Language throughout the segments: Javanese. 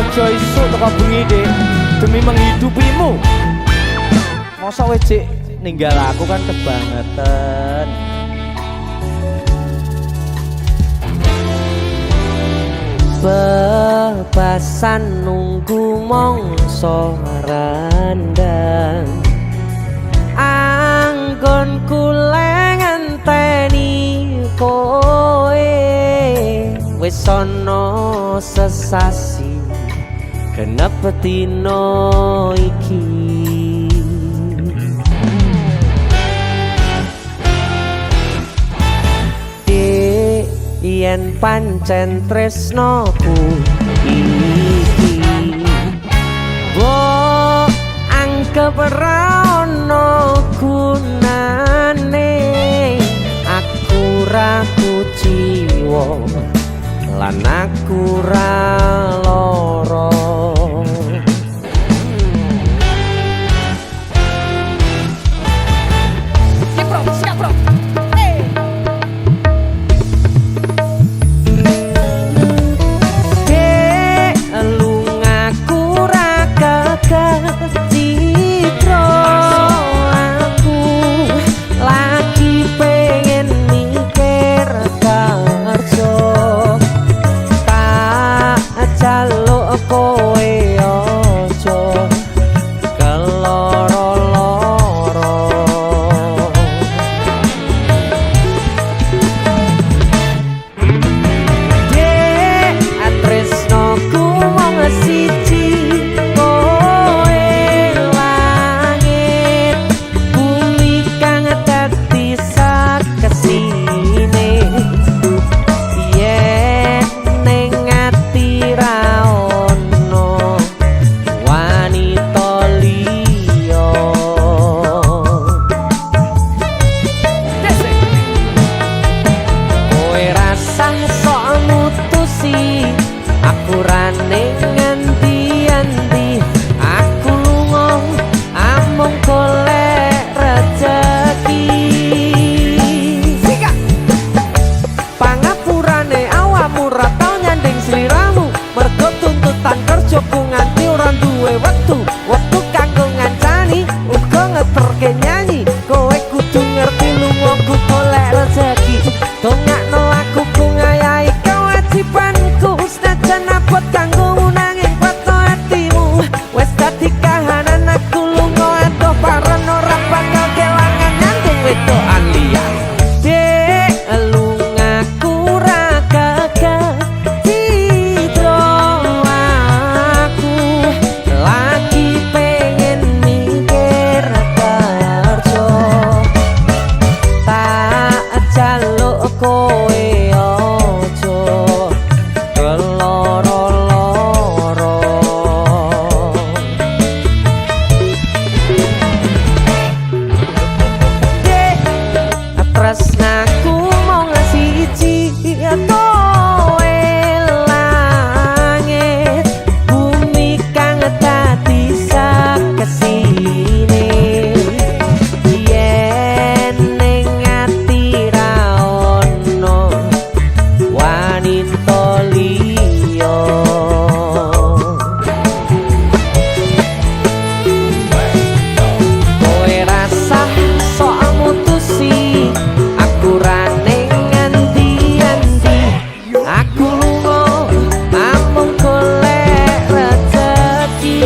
aja isuk teko bengi Dik demi menghidupimu. Masa wis Dik ninggal aku kan kebangetan. Bebasan nunggu mongso randang anggon kule ngenteni kowe wis ana sesasi genep dina iki. Yen pancen tresnoku iki mbok anggap ra ono gunane aku ra kuciwa lan aku ra lara. Siap bro citro aku lagi pengen mikir kerja tak jaluk kowe ojo keloro-loro. Dek tresnoku wong siji waktu kanggo ngancani uga ngeterke nyanyi kowe kudu ngerti lungaku golek rezeki dongakno aku ku ngayahi kewajibanku senajan abot kanggo nanging pato hatimu wis dadi kahanan aku lunga entuk paren ora bakal kelangan nyandung wedokan liya. Dek lungaku ra gagah citro aku lagi pengen mikir kerja tak jaluk kowe ojo keloro-loro. Dek tresnaku mung siji kowe langit bumi kang dadi kesini yen ning ati ra ono wanita liya. Kowe rasah sok mutusi aku ra ning endi-endi aku lunga amung golek rezeki.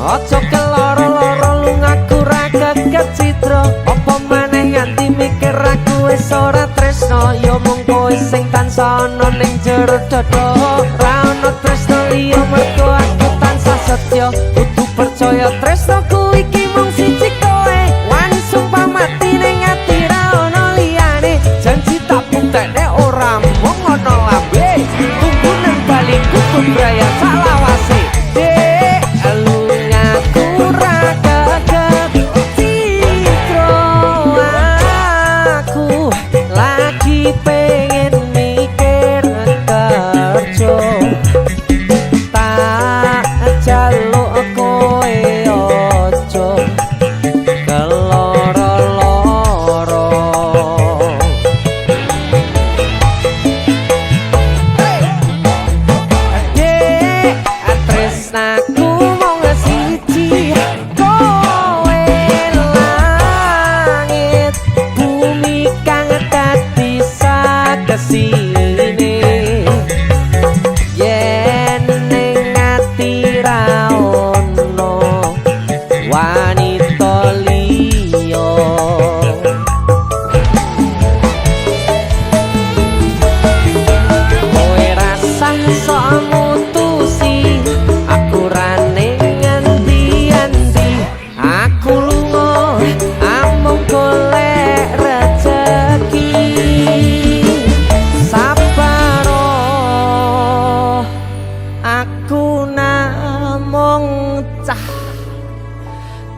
Ojo keloro-loro lungaku ra geget citro apa maneh nganti mikir aku wis ora tresno ya mung kowe sing tansah ana ning jero dada ra ono tresno liya mergo aku tansah setya kudu percaya tresnoku iki mung siji kowe wani sumpah mati ning ati ra ono liyane janji tak buktekne ora mung ono lambe tunggu nang bali kudu braya salawase. Dek lungaku ra gagah citro aku lagi pengen mikir kerja tak jaluk kowe ojo keloro-loro. Ku mung siji kowe langit bumi kang dadi sakesine yen ning ati ra ono wanita liya kowe rasah sok mutusi aku ra ning endi-endi aku lunga amung golek rejeki sabaro aku namung cah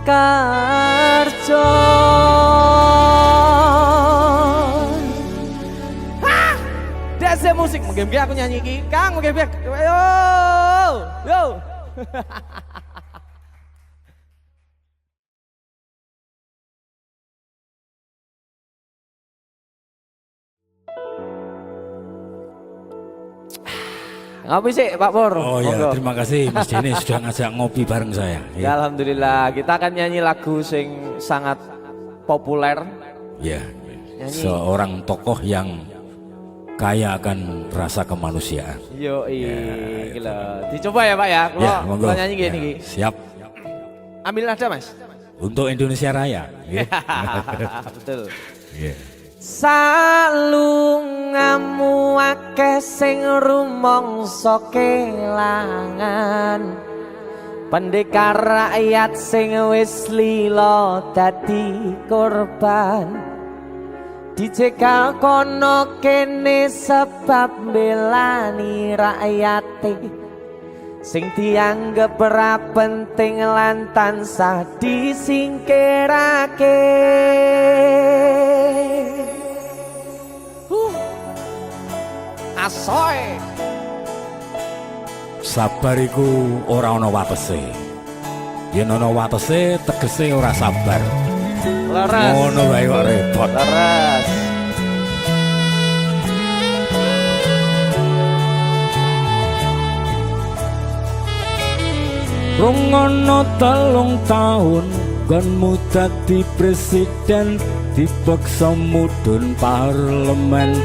kerja DC musik mungkin aku nyanyi iki Kang mungkin yo ngopi sih Pak Pur. Oh ya, terima kasih Mas Denny sudah ngajak ngopi bareng saya. Ya alhamdulillah, kita akan nyanyi lagu sing sangat populer. Ya, Nyanyi. seorang tokoh yang kaya akan rasa kemanusiaan. Yo Ya, gila. Dicoba ya Pak ya. Kalau nyanyi gini. Ya, siap. Ambil nada Mas. Untuk Indonesia Raya. Ya. Betul. Ya. Salungamu akeh sing rumangsa kelangan pendekar rakyat sing wis lila dadi korban dicegal kono kene sebab belani rakyate sing dianggep ora penting lan tansah disingkirake asoy Sabar iku ora ana watese. Yen ana watese tegese ora sabar. leres Ngono wae kok repot. leres Rungono 3 tahun konmu dadi presiden dipaksa mudhun parlemen.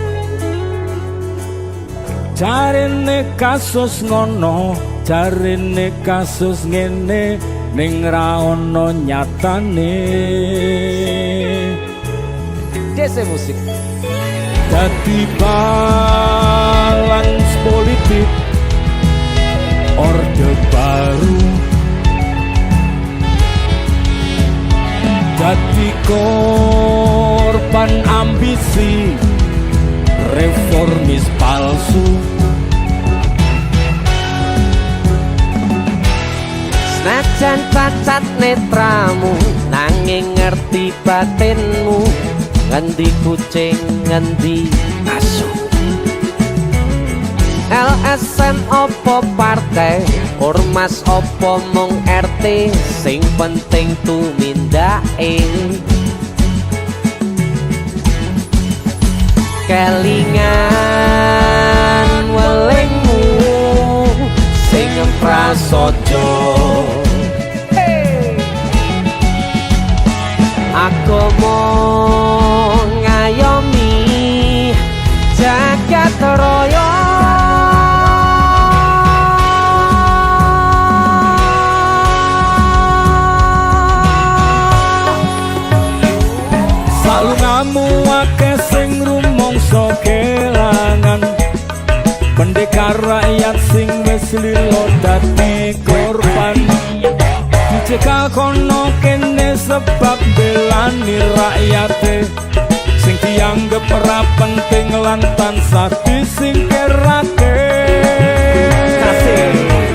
Jarine kasus ngono, jarine kasus ngene ning ra ono nyatane. DC musik Dadi balance politik orde baru dadi korban ambisi reformis palsu senajan cacat netramu nanging ngerti batinmu ngendi kucing ngendi asu LSM opo partai ormas opo mung RT sing penting tumindake kelingan welingmu sing prasaja aku mau ngayomi jagat raya salungamu akeh sing rumangsa kelangan pendekar rakyat sing wis lila dadi korban dicegal kono kene sebab belani rakyate sing dianggep ora penting lan tansah disingkirake.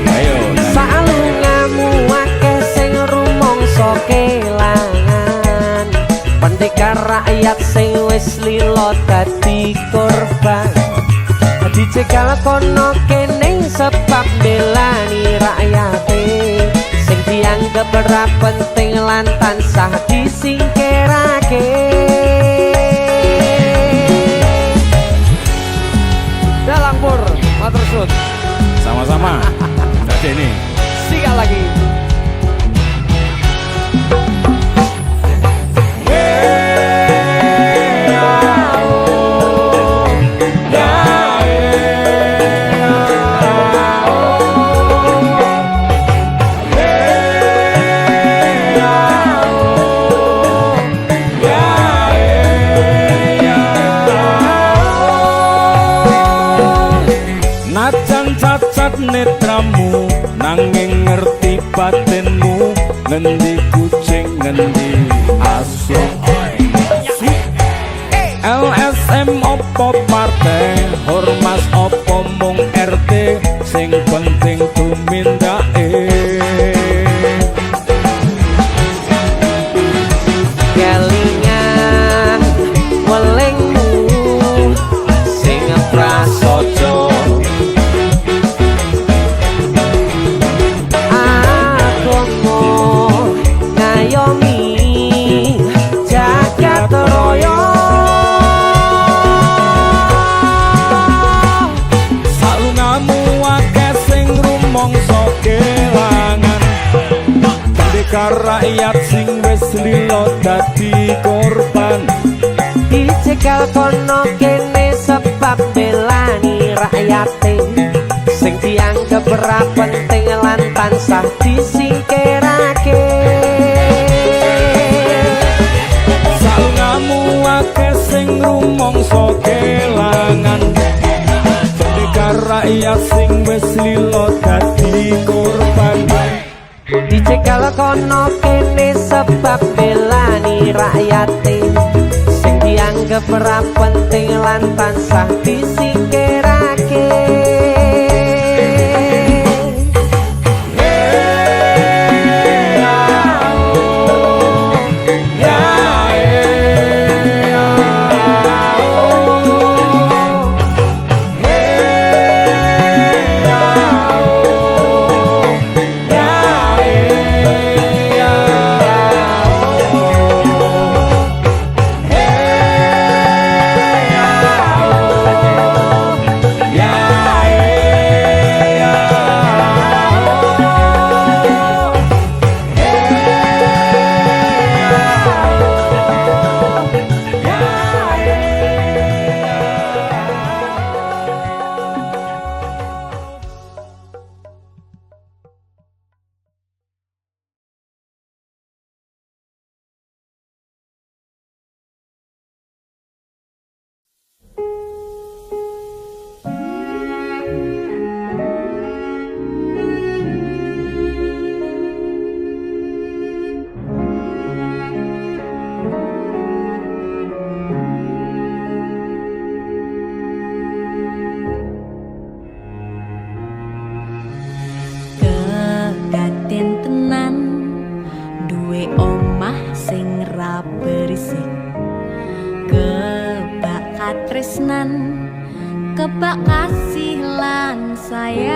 Ayo salungamu akeh sing rumangsa kelangan pendekar rakyat sing wis lila dadi korban dicegal kono kene sebab belani rakyate sing dianggep ora penting lan tansah disingkirake. Dalang Pur, matur suwun. sama-sama. Jadi ini Sikat lagi. batinmu, ngendi kucing ngendi asu. LSM opo partai, Hormas opo mung RT, sing penting tumindake. Kelingan welingmu sing prasaja, agama ngayomi jagat raya. Rakyat sing wis lilo dadi korban, dicekel kono kene sebab belani rakyate sing dianggep ora penting lan tansah disingkirake. Salungamu akeh sing rumangsa kelangan, dadi rakyat sing wis lilo dadi korban, dicekel kono kene sebab belani rakyate sing dianggep ora penting lan tansah disingkirake. Tresnan kebak kasih lan sayang,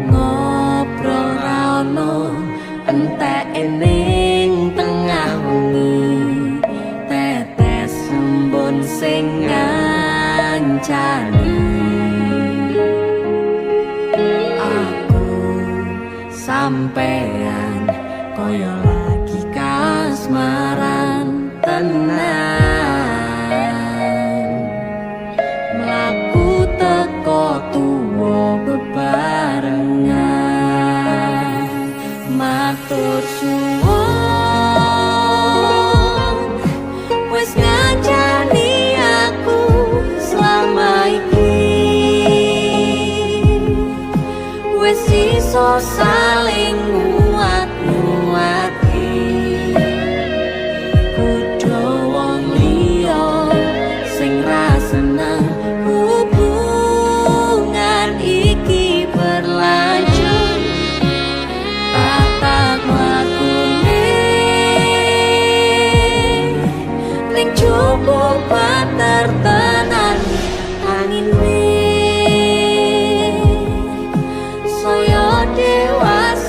ngobrol rano entek ening tengah wengi, tetes embun sing ngancani aku sampean koyo lagi kasmaran tenan, mlaku teko tuwa bebarengan, matur suwun wis ngancani aku selama iki, wis iso saling nguat-nguati, kudu wong liya sing ra seneng hubungan iki berlanjut, tak mlakune ning cukup patertenan angine saya dewasa.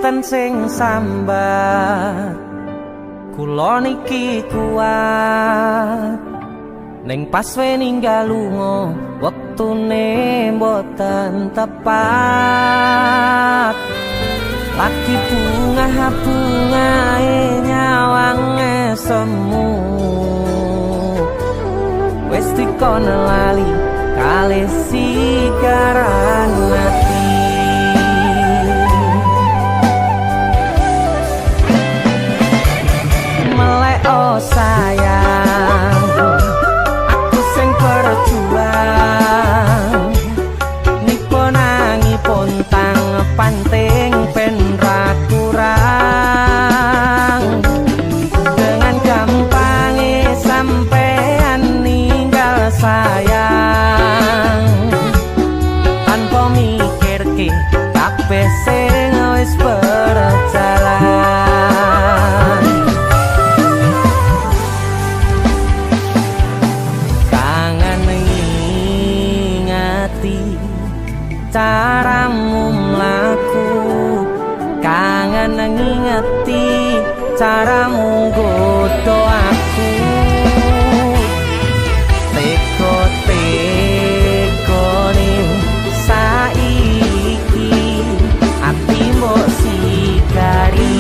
enten sing sambat kula niki kuat ning pas we ninggal lunga wektune mboten tepat lagi bungae nyawange semu wis dikono lali kalih sikaran ati melek oh sayang aku sing berjuang nipo nangipun tang panting pen ra kurang dengan gampangnya sampean ninggal sayang tanpa mikirke kabeh sing wis berjalan kangen ngingati caramu mlaku kangen ngingati caramu nggodho aku teko-tekone saiki ati mbok sikari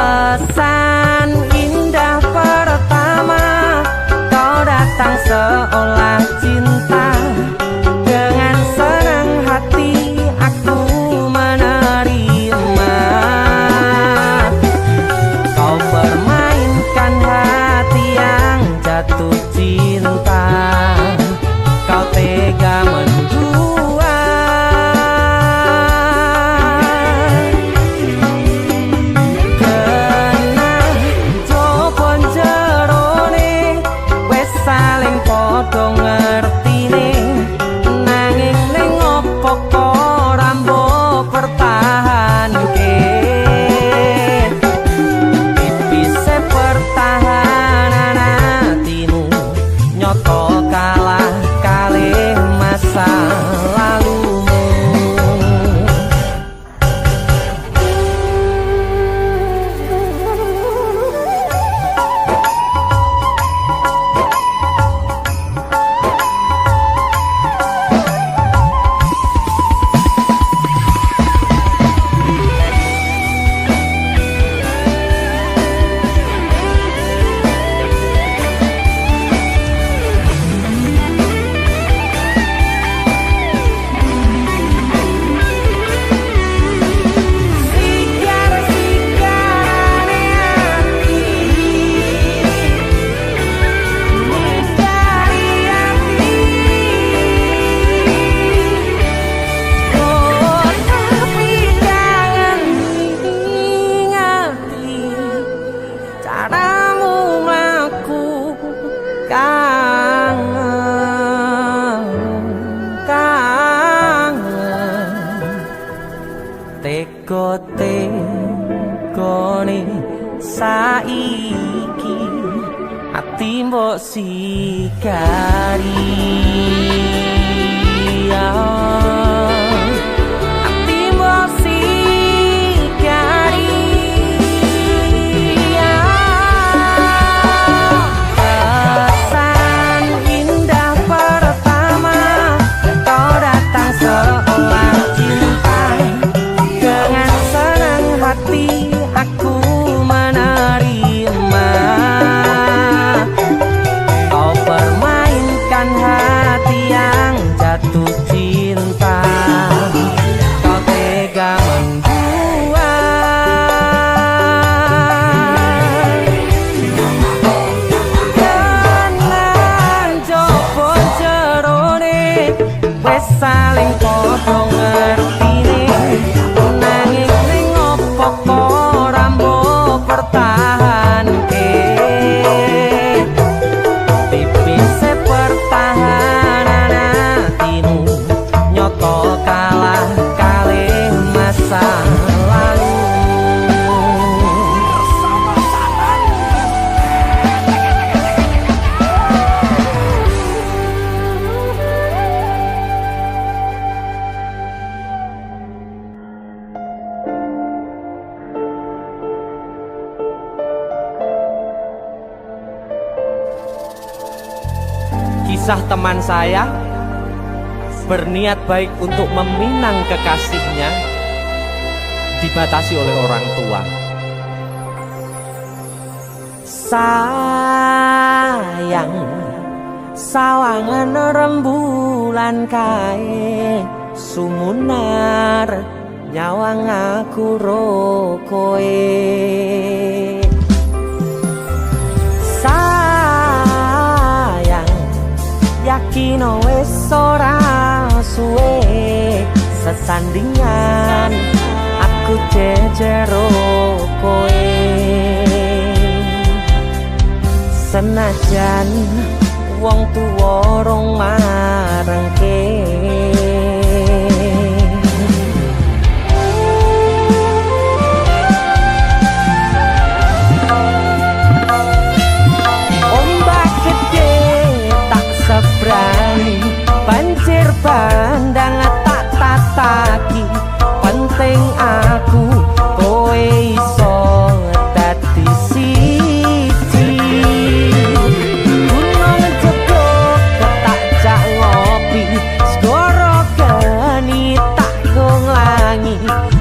kesan indah pertama kau datang seolah cinta dengan senang hati aku menerima kau permainkan hati yang jatuh cinta kau tega mendua kena jopon jerone wes saling podo ngertine nanging ning opo kok rambo pertahanke tipise pertahanan hatimu nyoto kalah kalih masa lalumu teko-tekone saiki ati mbok sikari ati mbok sikari kesan indah pertama kau datang seolah cinta dengan senang hati aku menerima kau permainkan hati yang jatuh cinta kau tega membuat kanan jopon jerone wes saling podo ngertine nanging ning opo kok rambo pertahanke tipise pertahanan hatimu nyoto kalah kalih masa lalu Kisah teman saya berniat baik untuk meminang kekasihnya dibatasi oleh orang tua. Sayang, sawangan rembulan kae sumunar nyawang aku rokoe. Sayang, yakin wis ora suwe sesandingan aku jejero koe. Senajan wong tuwa rong marengke, ombak gede tak seberani, banjir bandang tak tataki. Penting aku kowe iso dadi siji. Gunung Joglo tak jak ngopi, segara geni tak nglangi.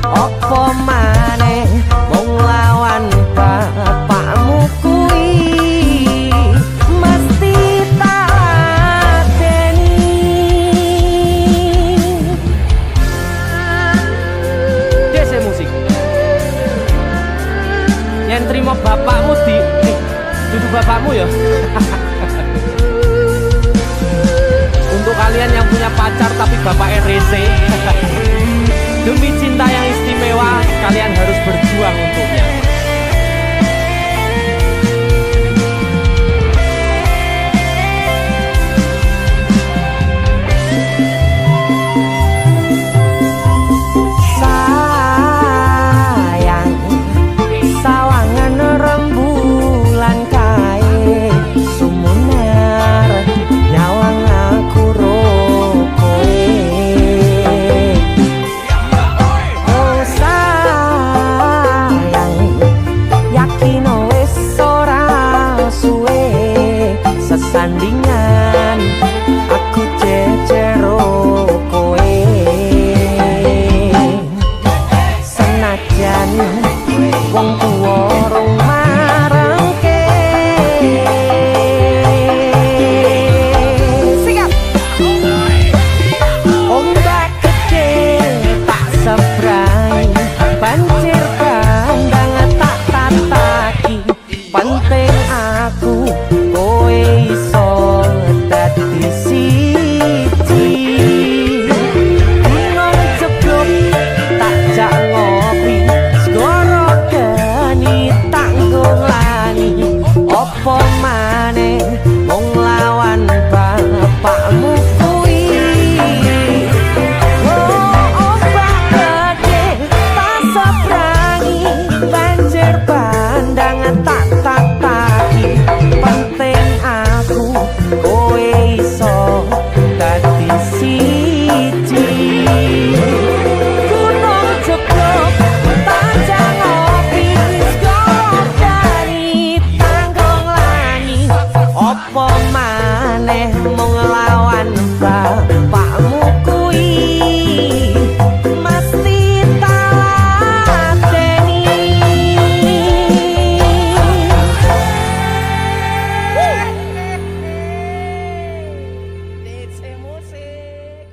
Apa maneh wong lawan bapakmu kuwi mesti tak deni. Dese musik yang terima bapakmu duduk bapakmu ya. Untuk kalian yang punya pacar tapi bapaknya rese, demi cinta yang istimewa kalian harus berjuang untuknya. Sayang, sawangan rembulan kae sumunar nyawang aku rokoe. Oh sayang, yakin wis ora suwe sesandingan aku jejero koe. Senajan wong tuwa rong marengke. Sikap ombak gede tak seberang, banjir bandang tak tataki. Penting aku kowe iso dadi siji. Gunung jeblok tak jak ngopi, segara geni tak nglangi. Apa maneh wong lawan bapakmu kuwi. Oh ombak gede tak seberangi, banjir bandang tak tataki. Penting aku kowe iso dadi siji. Gunung jeblok tak jak ngopi, segara geni tak nglangi. Apa maneh mung nglawan bapakmu kuwi mesti tak ladeni. DC musik.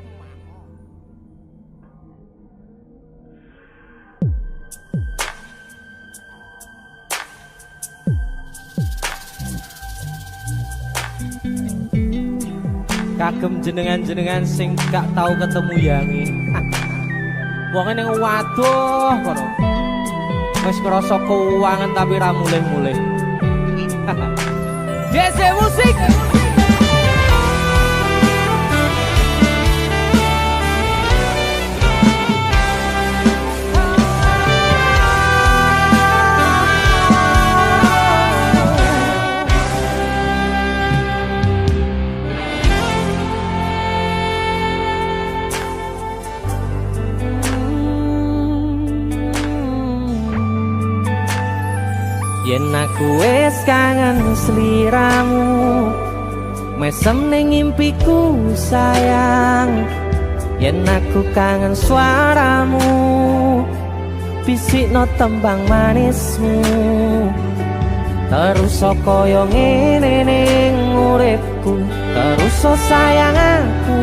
Kagem jenengan-jenengan sing gak tau ketemu yangi. Wong ning waduh kono. Wis ngrasa keuangan tapi ra mulih-mulih. DC musik. Yen aku wis kangen sliramu, mesem ning impiku sayang, yen aku kangen suaramu, bisikno tembang manismu, terus kaya ngene ning uripku, terus sayang aku,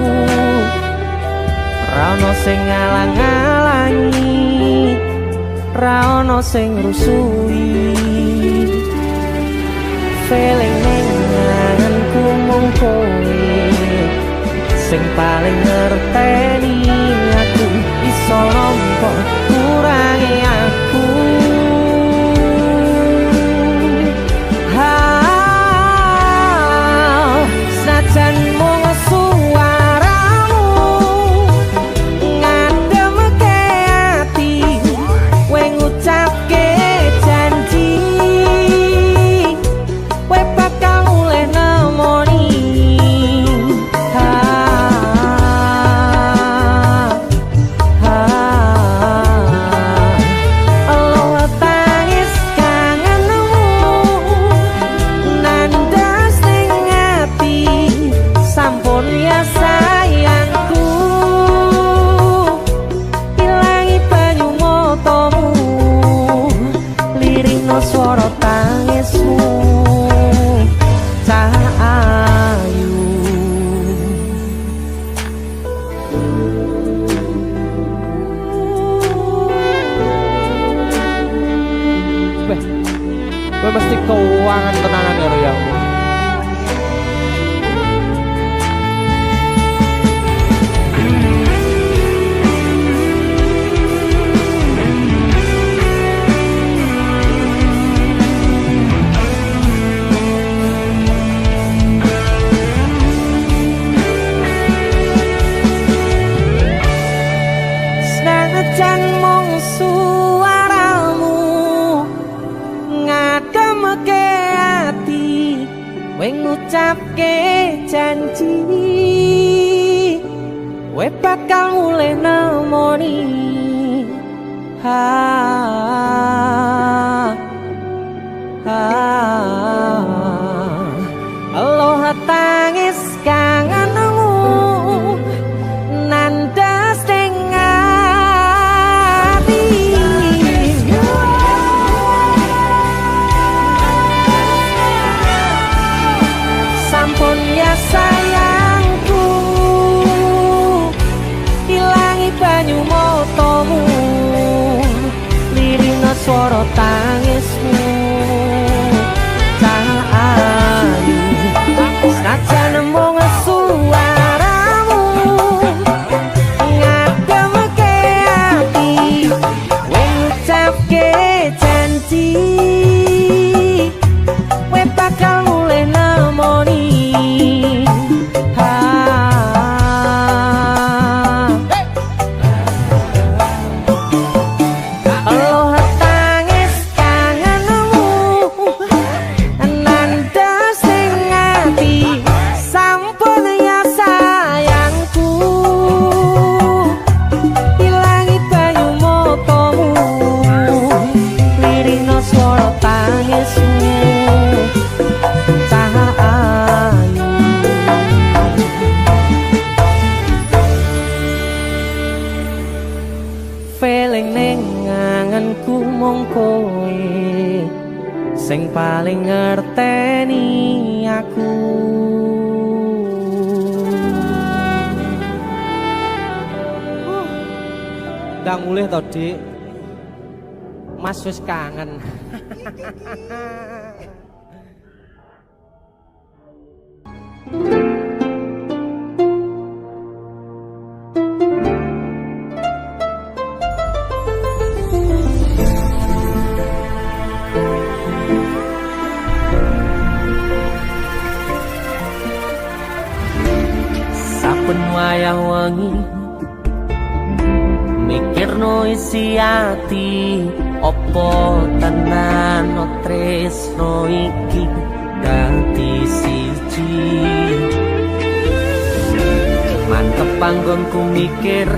ra ono sing ngalang-alangi, ra ono sing rusui. Feeling ning ngangenku mung kowe sing paling ngerteni aku, iso nampa kurangi aku. Senajan mung suaramu ngademke ati, kowe ngucapke janji kowe bakal mulih nemoni. Suara tangismu tak ayu, gue mesti keuangan tenanan ya Riau. Ngucapke janji kowe bakal mulih nemoni. Aloha tangis kangenmu nandas ning ati, sampun ya sayangku, ilangi banyu motomu, lirina swara tangismu tak ayu. Senajan mung suaramu ngademke ati, kowe ngucapke janji kowe bakal mulih nemoni. Feeling ning ngangenku mung kowe sing paling ngerteni aku. Ndang mulih to, Dik. Mas wis kangen. Saben wayah wengi mikirno isi ati, opo tenan tresno iki dadi siji. Mantep panggonku mikir,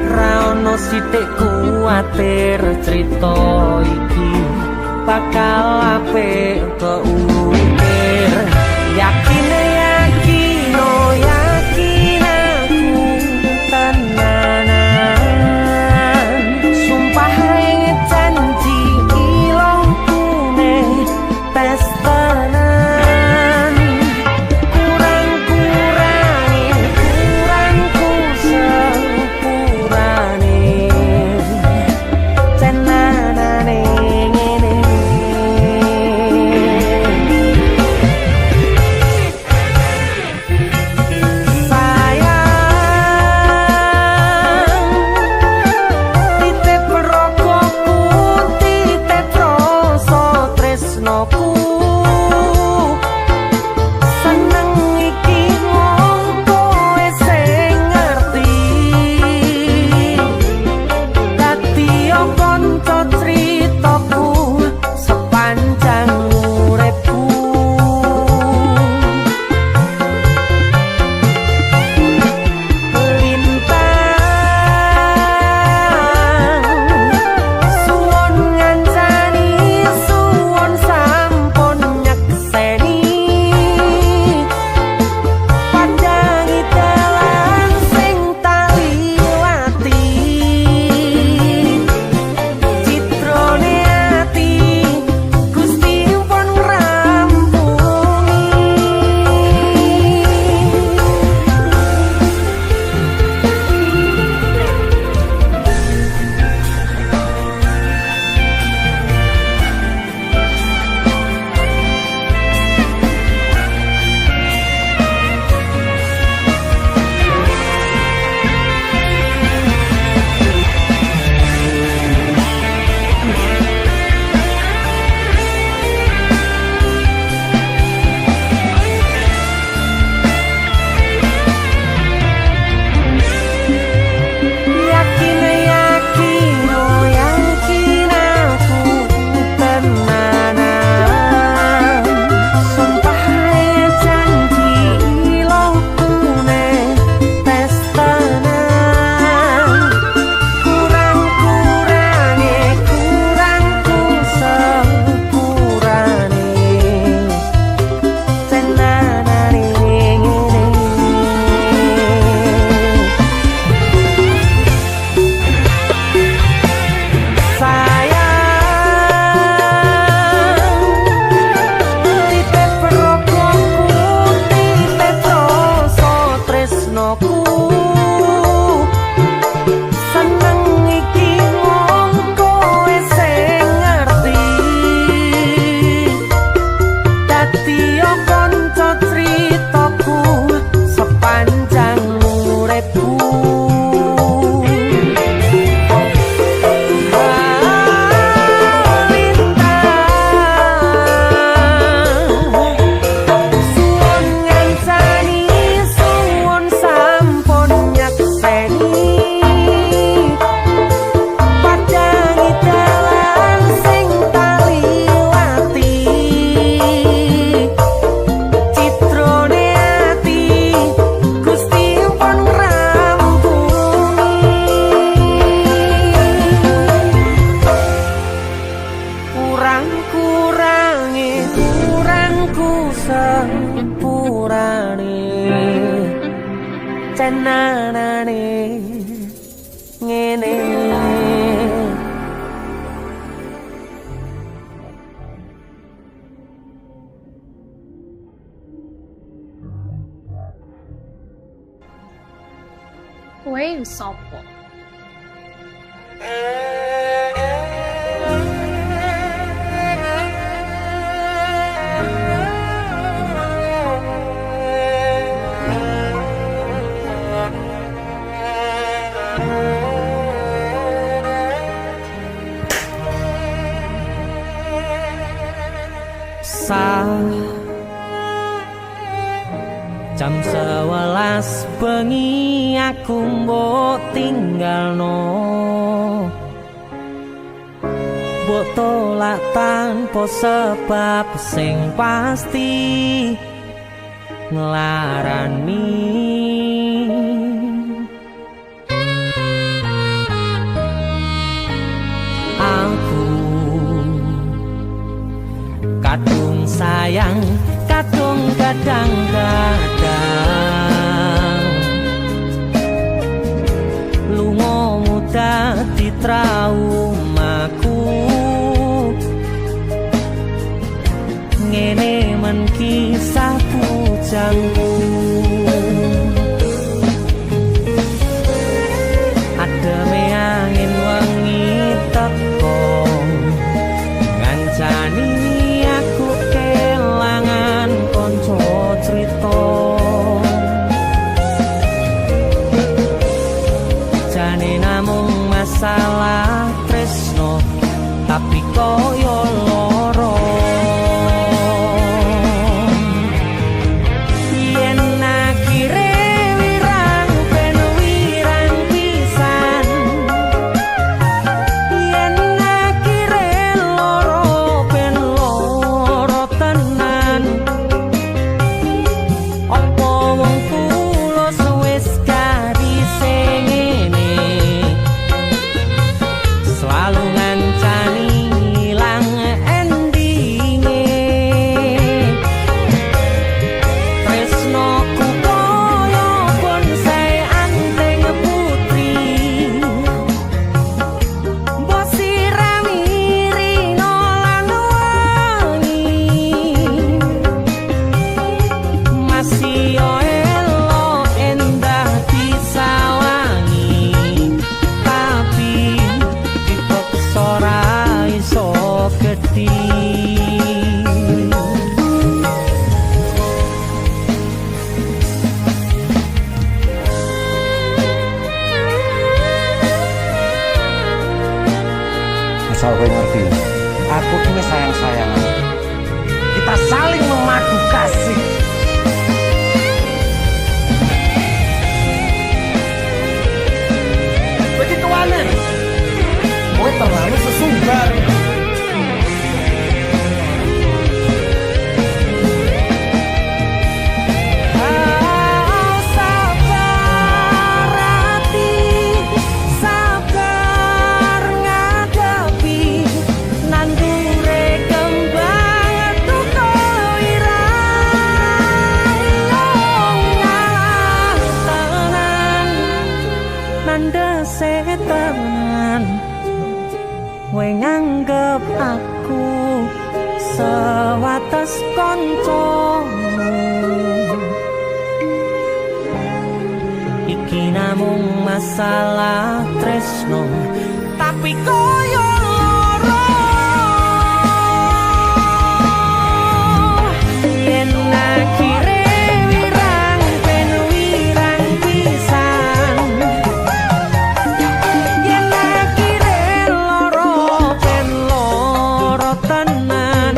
ra ono sithik kuwatir, crita iki bakal apik keukir. tresnoku seneng iki mung kowe sing ngerti dadi kanca critaku sepanjang uripku Kowe sapa? Jam 11 bengi aku mbok tinggalno, mbok tolak tanpa sebab sing pasti nglarani. Aku kadung sayang, kadung kadang-kadang lungamu dadi traumaku. Ngene men kisah bujangku, ademe angin wengi teko ngancani aku kelangan konco cerita. Jane namung masalah tresno tapi koyo loro. saling memadu kasih. Begitu aneh, gue terlalu sesumbar. Kowe nganggep aku sewates koncomu, iki namung masalah tresno tapi koyo loro. Yen akhire wirang ben wirang pisan, yen akhire loro ben loro tenan.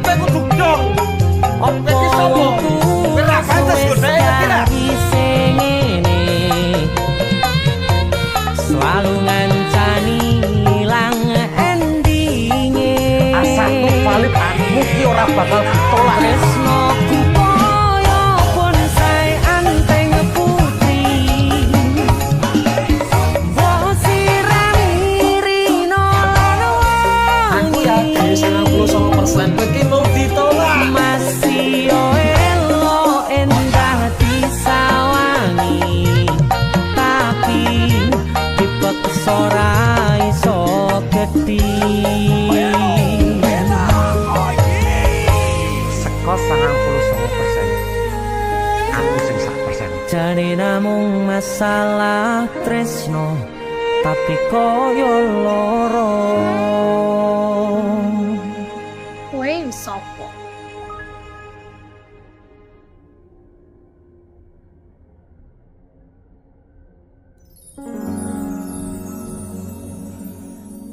Kowe kudu dong opo iki sapa? Ora pantes godhae kira sing ngene selalu ngancani ilang endinge. Asakku valid aku ki ora bakal ditolak. Tresnoku koyo bonsai anteng putri, sirami-rino lan wangi. 99% kowe ki mau ditolak. Masih yo elo endah disawangi, tapi dipaksa ora iso gedhi. Seko 99%, aku sing 1%. Jane namung masalah tresno tapi koyo loro. Kowe sapa?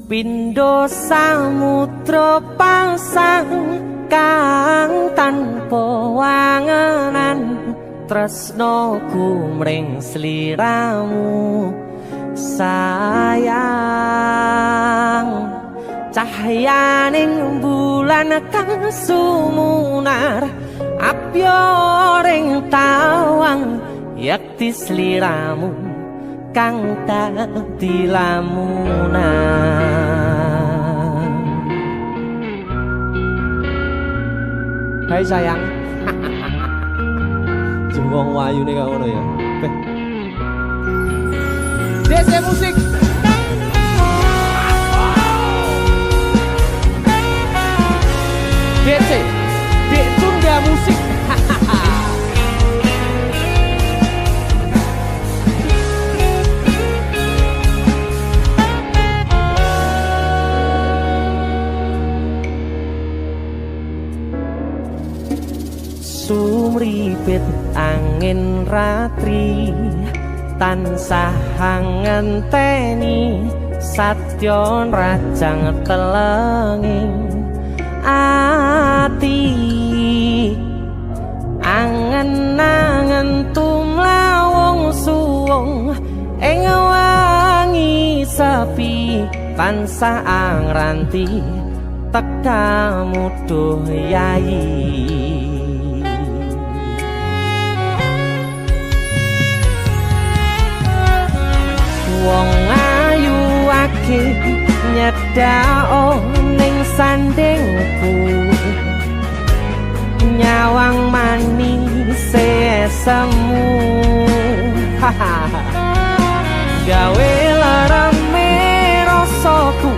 Pindho samudra pasang kang tanpa wangenan, tresnoku mring sliramu sayang. Cahyaning bulan kang sumunar apyo ring tawang, yakti sliramu kang dadi lamunan. Hai sayang. Jengwong wayune kok ngono ya. DC musik. DC, Dek Tunda Musik. Sumripit angin ratri tansah ngenteni satyon rajang telenging ati. Angen-angen tumlawung suwung ing wangi sepi tansah angranti tekamu duh yayi. Wong ayu akeh nyedhak ning sandengku, nyawang manis semu. Gawe larame rasaku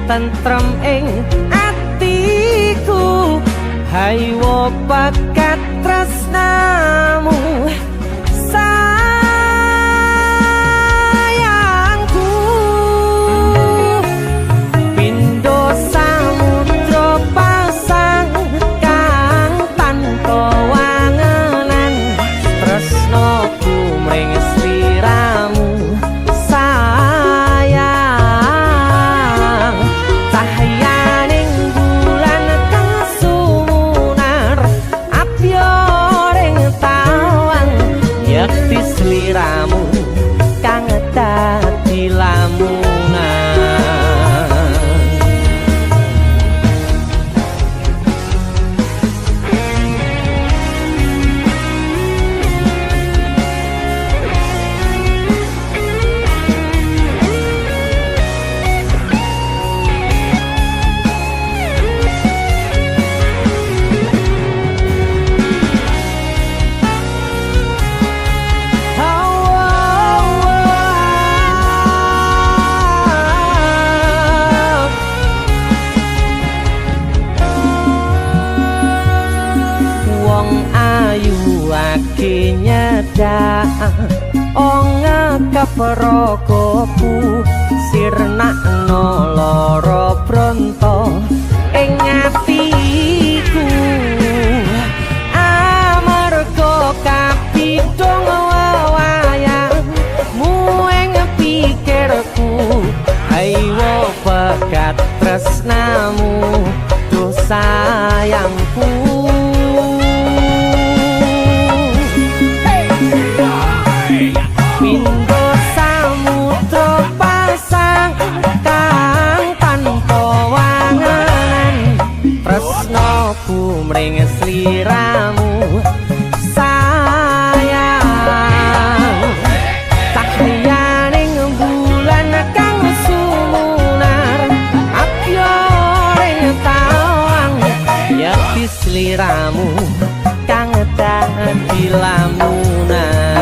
tentrem ing atiku, haywo bakat tresnamu sayangku. Pindho samudra pasang kang tanpa wangenan, tresnoku mring sliramu sayang. Cahyaning bulan kang sumunar sliramu kang dadi lamunan. Nyedak onga kaprakopu sirnakno lara bronto ing atiku amarga kapidhong wayangmu ing pikirku ayo pekat tresnamu do sayangku. Pindho samudra pasang kang tanpa wanganan tresnaku mring sliramu sayang cahyaning bulan kang sumunar apyoring tawang yakti sliramu kang dadi lamunan.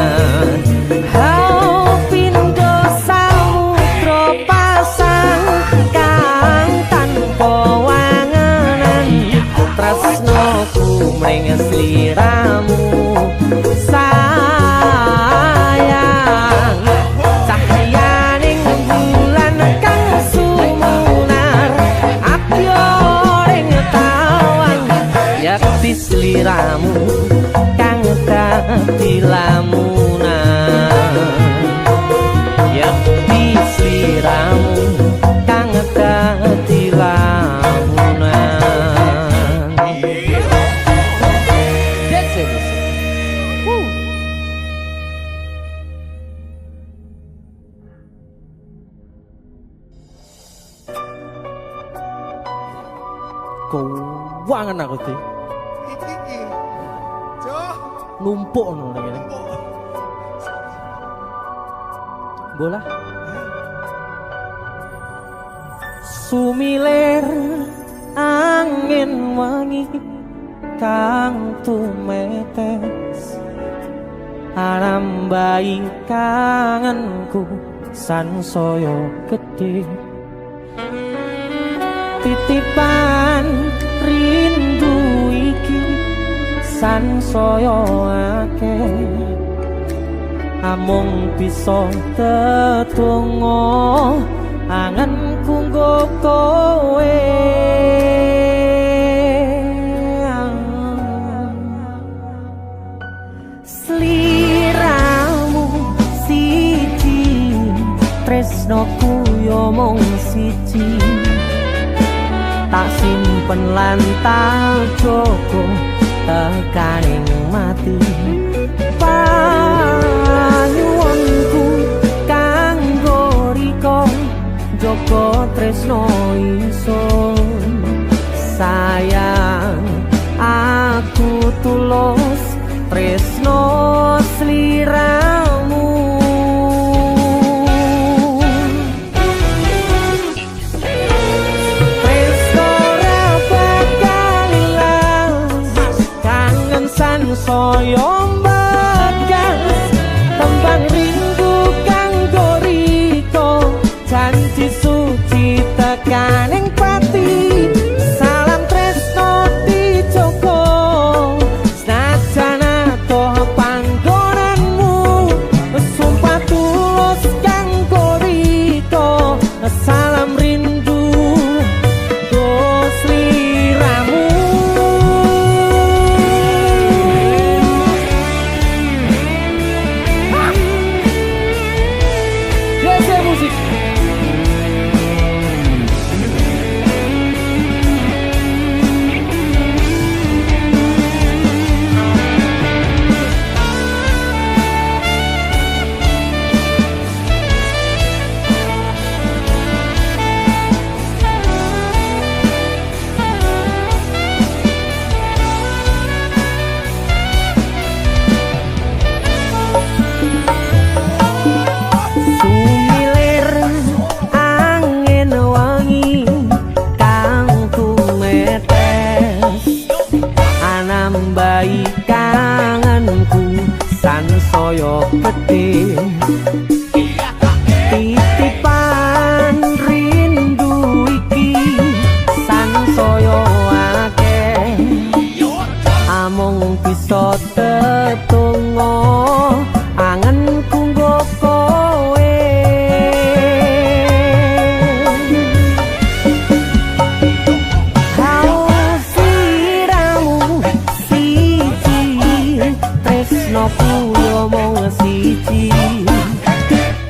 Mring sliramu sayang cahyaning bulan kang sumunar apyoring tawang yakti sliramu kang dadi lamunan. Yakti sliramu kang dadi lamunan. Keuangan aku tuh numpuk no lagi bola sumilir angin wangi kang tumetes arambai kangenku sansaya gedhe titipan rindu iki sansaya akeh amung bisa tetunggo angenku nggo kowe sliramu siji tresnoku yo mung siji tak simpen lan tak jogo tekaning mati panyuwunku kanggo riko jogo tresno ingsun sayang aku tulus tresno sliramu soyo bagas tembang rindu kanggo riko janji suci tekaning pati salam tresno dijogo senajan adoh panggonanmu sumpah tulus kanggo riko salam rindu do sliramu nambahi kangenku sansaya gedhe titipan rindu iki sansaya akeh amung bisa tetunggo angenku nggo kowe siramu siji tresnoku yo mung siji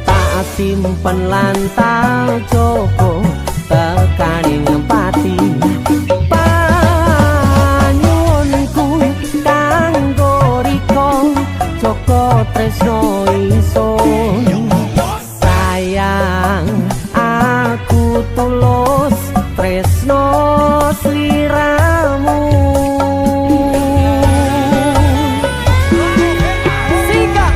tak simpen lan tak jogo tekaning pati panyuwunku kanggo riko joko tresno ingsun sayang aku tulus tresno sliramu sika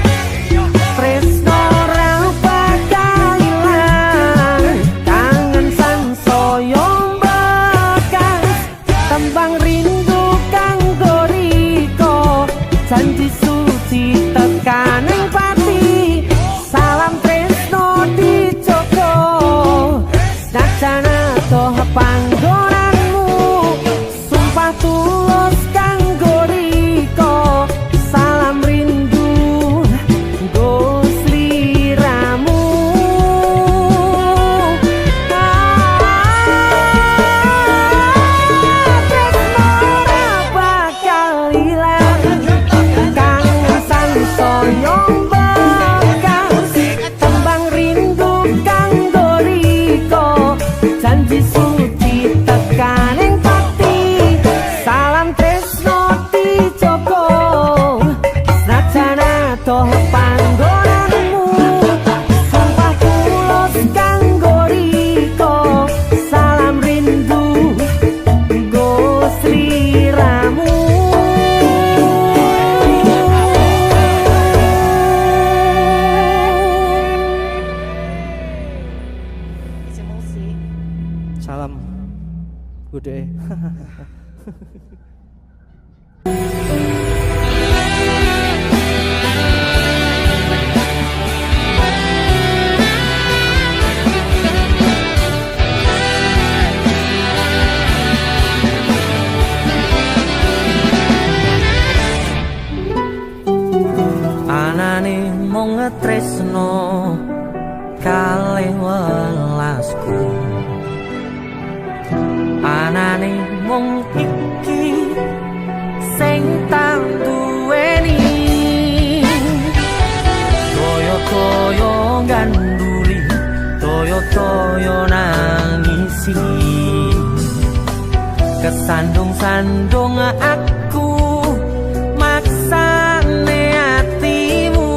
tresno ra bakal ilang kangen sansaya bekas tembang rindu kanggo riko janji suci tekaning pati salam tresno dijogo sajana toh panggonanmu sumpah tulus kanggo riko salam rindu nggo sliramu tresno ora bakal ilang kangen sansaya bekas tembang rindu kanggo riko janji suci tekaning pati salam tresno dijogo sajana toh panggonanmu sumpah tulus kanggo riko salam rindu nggo sliramu salam gede anane mung tresno kalih welasku anane mung iki sing tak duweni toyo-toyo ganduli toyo-toyo nangisi kesandung-sandung aku maksane atimu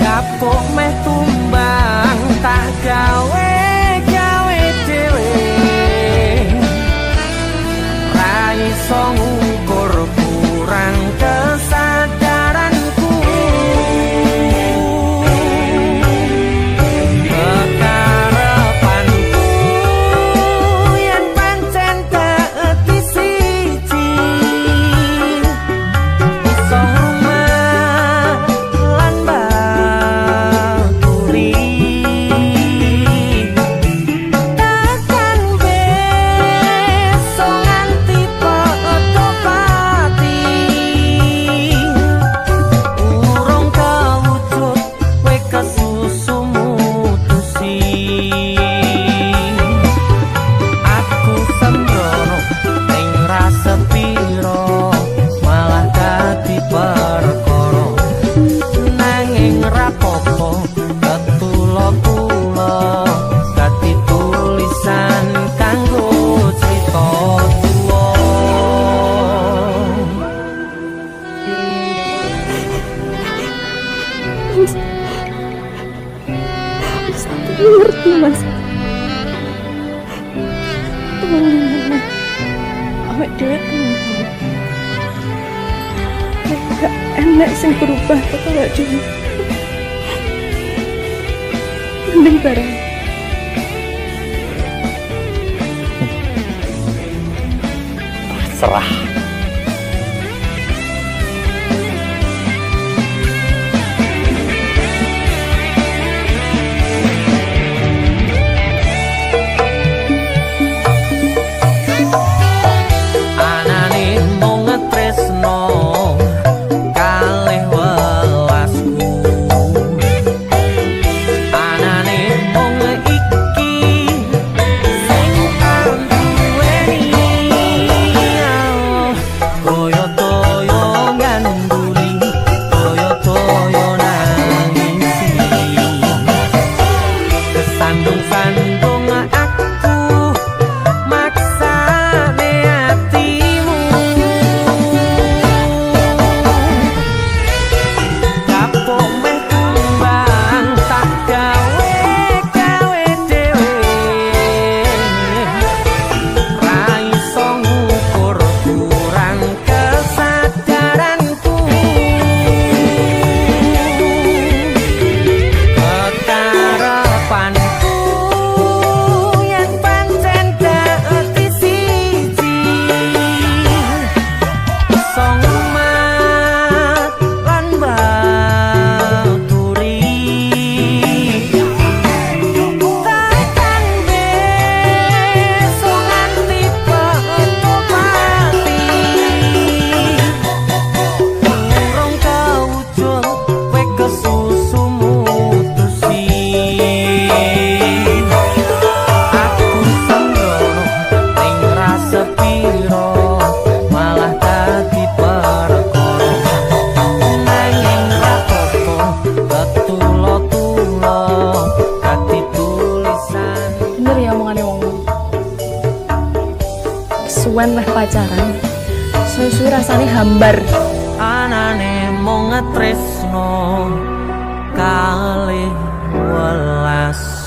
kapok meh tumbang tak gawe dhewe ra iso ngukur kurang kesadaranku kekarepanku yen pancen keeti siji iso rumah lan baturi takkan besok nganti padha pati urung kawujud kowe kesusu mutusi aku sembrono ning rasa piro malah dadi perkara nanging rapopo ketulo-tulo dadi tulisan kanggo crita tuwa ngerti mas tolong awak dhewe gak enak sing berubah kok awak dhewe mending bareng terserah. Anane mung tresno kalih welasku. Anane mung iki sing duweni. Toyo-toyo nganduli, toyo-toyo nangisi. Kesandung-sandung aku maksane hatimu. Kapok meh tumbang tak gawe-gawe dhewe. Ra iso ngukur kurang kesadaranku. Kekarepanku yen pancen dadi siji, song mat lan baturi. Takkan besok nganti peto mati. Urung kawujud kowe kesusu mutusi. Aku sembrono ning rasa piro malah dadi perkara. Nanging ra apa-apa ketulo-tulo dadi tulisan. Bener ya omongane wong. Suwen meh pacaran. Suwe-suwe rasane hambar. Anane mung tresno kalih welas.